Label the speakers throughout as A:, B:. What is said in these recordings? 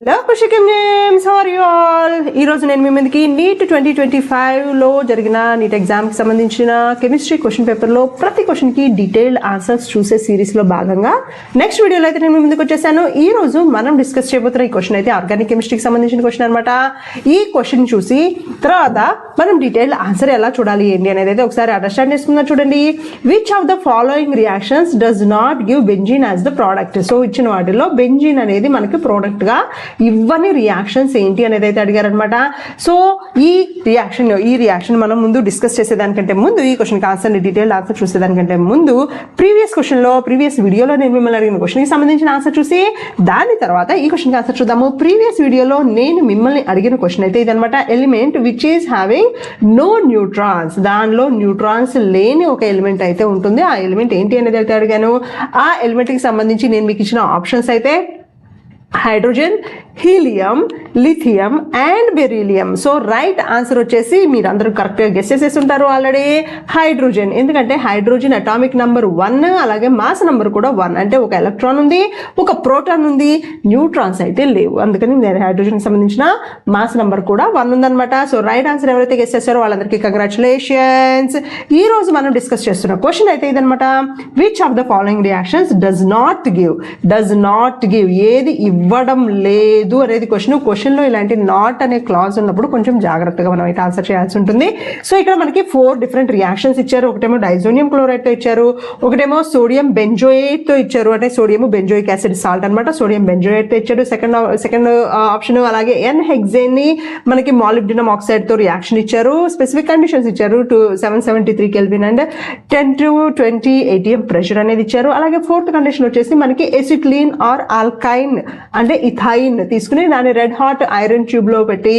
A: Hello కుషికం names are you all. ఈరోజు నేను మీ ముందుకి నీట్ 2025లో జరిగిన నీట్ ఎగ్జామ్కి సంబంధించిన కెమిస్ట్రీ క్వశ్చన్ పేపర్లో ప్రతి క్వశ్చన్కి డీటెయిల్డ్ ఆన్సర్స్ చూసే సిరీస్లో భాగంగా నెక్స్ట్ వీడియోలో అయితే నేను మీ ముందుకు వచ్చేసాను. ఈ రోజు మనం డిస్కస్ చేయబోతున్న ఈ క్వశ్చన్ అయితే ఆర్గానిక్ కెమిస్ట్రీకి సంబంధించిన క్వశ్చన్ అనమాట. ఈ క్వశ్చన్ చూసి తర్వాత మనం డీటెయిల్డ్ ఆన్సర్ ఎలా చూడాలి ఏంటి అనేది అయితే ఒకసారి అండర్స్టాండ్ చేసుకుందాం. చూడండి, which of the following reactions does not give benzene as the product. So ఇచ్చిన వాటిలో బెంజీన్ అనేది మనకి ప్రోడక్ట్ గా ఇవ్వని రియాక్షన్స్ ఏంటి అనేది అయితే అడిగారనమాట. సో ఈ రియాక్షన్ మనం ముందు డిస్కస్ చేసేదానికంటే ముందు, ఈ క్వశ్చన్కి ఆన్సర్ డీటెయిల్ ఆన్సర్ చూసేదానికంటే ముందు ప్రీవియస్ వీడియోలో నేను మిమ్మల్ని అడిగిన క్వశ్చన్కి సంబంధించిన ఆన్సర్ చూసి దాని తర్వాత ఈ క్వశ్చన్కి ఆన్సర్ చూద్దాము. ప్రీవియస్ వీడియోలో నేను మిమ్మల్ని అడిగిన క్వశ్చన్ అయితే ఇదనమాట. Element which is having no neutrons, దానిలో న్యూట్రాన్స్ లేని ఒక ఎలిమెంట్ అయితే ఉంటుంది. ఆ ఎలిమెంట్ ఏంటి అనేది అయితే అడిగాను. ఆ ఎలిమెంట్కి సంబంధించి నేను మీకు ఇచ్చిన ఆప్షన్స్ అయితే hydrogen, helium, lithium and beryllium. So right answer వచ్చేసి మీరు అందరూ కరెక్ట్గా గెస్ చేసేసి ఉంటారు ఆల్రెడీ, హైడ్రోజన్. ఎందుకంటే హైడ్రోజన్ అటామిక్ నంబర్ 1, అలాగే మాస్ నంబర్ కూడా 1. అంటే ఒక ఎలక్ట్రాన్ ఉంది, ఒక ప్రోటాన్ ఉంది, న్యూట్రాన్స్ అయితే లేవు. అందుకని హైడ్రోజన్కి సంబంధించిన మాస్ నంబర్ కూడా 1 ఉందన్నమాట. సో రైట్ ఆన్సర్ ఎవరైతే గెస్ చేస్తారో వాళ్ళందరికీ కంగ్రాచులేషన్స్. ఈ రోజు మనం డిస్కస్ చేస్తున్న క్వశ్చన్ అయితే ఇదనమాట. Which of the following reactions does not give, ఏది ఇవ్వడం లేదు అనేది క్వశ్చన్ లో ఇలాంటి నాట్ అనే క్లాజ్ ఉన్నప్పుడు కొంచెం జాగ్రత్తగా మనం అయితే ఆన్సర్ చేయాల్సి ఉంటుంది. సో ఇక్కడ మనకి 4 డిఫరెంట్ రియాక్షన్స్ ఇచ్చారు. ఒకటేమో డైజోనియం క్లోరైడ్ తో ఇచ్చారు, ఒకటేమో సోడియం బెంజోయేట్ తో ఇచ్చారు, అంటే సోడియం బెంజోయిక్ యాసిడ్ సాల్ట్ అనమాట, సోడియం బెంజోయేట్ తో ఇచ్చారు సెకండ్ ఆప్షన్. అలాగే ఎన్ హెక్సేన్ ని మనకి మాలిబ్డినం ఆక్సైడ్ తో రియాక్షన్ ఇచ్చారు. స్పెసిఫిక్ కండిషన్స్ ఇచ్చారు, 773 kelvin and 10 to 20 atm pressure అనేది ఇచ్చారు. అలాగే 4th కండిషన్ వచ్చేసి మనకి ఎసిట్లీన్ ఆర్ ఆల్కైన్ అంటే ఇథైన్ తీసుకుని దాన్ని రెడ్ హాట్ ఐరన్ ట్యూబ్ లో పెట్టి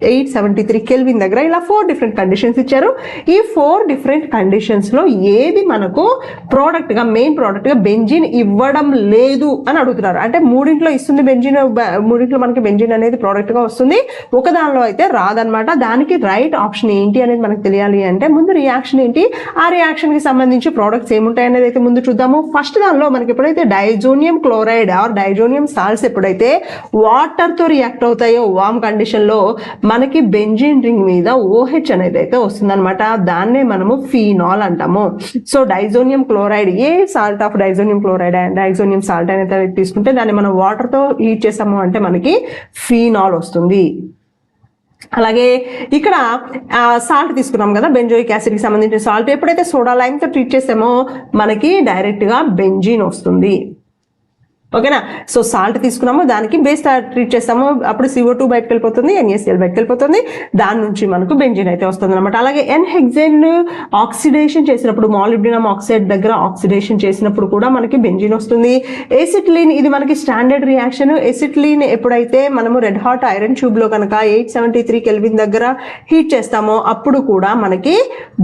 A: 873 కెల్విన్ దగ్గర ఇలా 4 డిఫరెంట్ కండిషన్స్ ఇచ్చారు. ఈ 4 డిఫరెంట్ కండిషన్స్ లో ఏది మనకు మెయిన్ ప్రోడక్ట్ గా బెంజీన్ ఇవ్వడం లేదు అని అడుగుతున్నారు. అంటే మూడింట్లో ఇస్తుంది బెంజీన్, మూడింట్లో మనకి బెంజీన్ అనేది ప్రోడక్ట్ గా వస్తుంది, ఒక దానిలో అయితే రాదనమాట. దానికి రైట్ ఆప్షన్ ఏంటి అనేది మనకు తెలియాలి అంటే ముందు రియాక్షన్ ఏంటి, ఆ రియాక్షన్ కి సంబంధించి ప్రోడక్ట్స్ ఏముంటాయి అనేది అయితే ముందు చూద్దాము. ఫస్ట్ దానిలో మనకి ఎప్పుడైతే diazonium chloride or diazonium salts ఎప్పుడైతే వాటర్ తో రియాక్ట్ అవుతాయో వామ్ కండిషన్ లో మనకి బెంజీన్ రింగ్ మీద OH అనేది అయితే వస్తుంది అనమాట. దాన్నే మనము ఫీనాల్ అంటాము. So diazonium chloride, A salt of diazonium chloride and diazonium salt అనేది తీసుకుంటే దాన్ని మనం వాటర్ తో హీట్ చేసాము అంటే మనకి ఫీనాల్ వస్తుంది. అలాగే ఇక్కడ సాల్ట్ తీసుకున్నాం కదా, బెంజోయిక్ యాసిడ్ కి సంబంధించిన సాల్ట్, ఎప్పుడైతే సోడా లైమ్ తో ట్రీట్ చేసామో మనకి డైరెక్ట్ గా బెంజీన్ వస్తుంది. ఓకేనా. సో సాల్ట్ తీసుకున్నాము, దానికి బేస్ ట్రీట్ చేస్తాము, అప్పుడు CO2 బయటకు వెళ్ళిపోతుంది, NaCl బయటకు వెళ్ళిపోతుంది, దాని నుంచి మనకు బెంజీన్ అయితే వస్తుంది అనమాట. అలాగే ఎన్ హెక్సేన్ ఆక్సిడేషన్ చేసినప్పుడు, మాలిబ్డినం ఆక్సైడ్ దగ్గర ఆక్సిడేషన్ చేసినప్పుడు కూడా మనకి బెంజీన్ వస్తుంది. ఎసిట్లీన్, ఇది మనకి స్టాండర్డ్ రియాక్షన్. ఎసిట్లీన్ ఎప్పుడైతే మనము రెడ్ హాట్ ఐరన్ ట్యూబ్ లో కనుక 873 కెల్విన్ దగ్గర హీట్ చేస్తామో అప్పుడు కూడా మనకి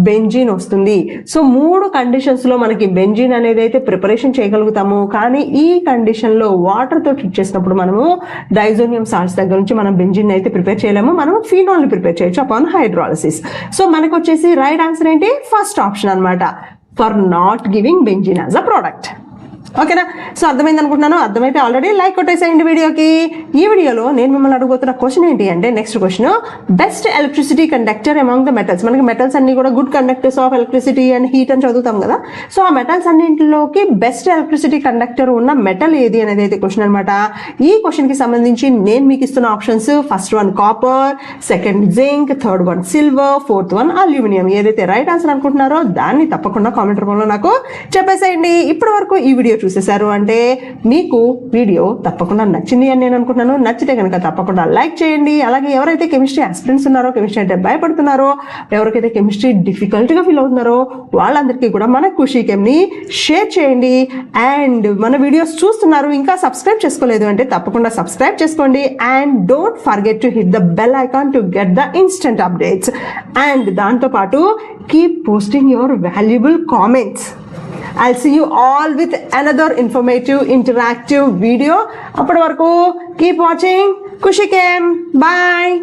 A: బెంజీన్ వస్తుంది. సో 3 కండిషన్స్ లో మనకి బెంజీన్ అనేది అయితే ప్రిపరేషన్ చేయగలుగుతాము. కానీ ఈ కండిషన్ లో వాటర్ తో ట్రీట్ చేసినప్పుడు మనము డైజోనియం సాల్ట్స్ దగ్గర నుంచి మనం బెంజీన్ అయితే ప్రిపేర్ చేయలేము, మనం ఫీనాల్ ని ప్రిపేర్ చేయొచ్చు అపాన్ హైడ్రాలిసిస్. సో మనకు వచ్చేసి రైట్ ఆన్సర్ ఏంటి, ఫస్ట్ ఆప్షన్ అనమాట, for not giving benzene as a product. ఓకేనా. సో అర్థమైంది అనుకుంటున్నాను. అర్థమైతే ఆల్రెడీ లైక్ కొట్టేసేయండి వీడియోకి. ఈ వీడియోలో నేను మిమ్మల్ని అడగబోతున్న క్వశ్చన్ ఏంటి అంటే, next question, best electricity conductor among the metals. మనకి మెటల్స్ అన్ని కూడా good conductors of electricity and heat అని చదువుతాం కదా. సో ఆ మెటల్స్ అన్నింటిలోకి బెస్ట్ ఎలక్ట్రిసిటీ కండక్టర్ ఉన్న మెటల్ ఏది అనేది అయితే క్వశ్చన్ అనమాట. ఈ క్వశ్చన్ కి సంబంధించి నేను మీకు ఇస్తున్న options, first one copper, second zinc, third one silver, fourth one aluminium. ఏదైతే రైట్ ఆన్సర్ అనుకుంటున్నారో దాన్ని తప్పకుండా కామెంట్ రూపంలో నాకు చెప్పేసేయండి. ఇప్పటి వరకు ఈ వీడియో చూసేశారు అంటే మీకు వీడియో తప్పకుండా నచ్చింది అని నేను అనుకుంటున్నాను. నచ్చితే కనుక తప్పకుండా లైక్ చేయండి. అలాగే ఎవరైతే కెమిస్ట్రీ ఆస్పిరెంట్స్ ఉన్నారో, కెమిస్ట్రీ అంటే భయపడుతున్నారో, ఎవరికైతే కెమిస్ట్రీ డిఫికల్ట్ గా ఫీల్ అవుతున్నారో వాళ్ళందరికీ కూడా మన కుషికెమ్ ని షేర్ చేయండి. అండ్ మన వీడియోస్ చూస్తున్నారు ఇంకా సబ్స్క్రైబ్ చేసుకోలేదు అంటే తప్పకుండా సబ్స్క్రైబ్ చేసుకోండి. And don't forget to hit the bell icon to get the instant updates. And దాంతో పాటు keep posting your valuable comments. I'll see you all with another informative, interactive video. Appadi varaku keep watching Kushicam. Bye.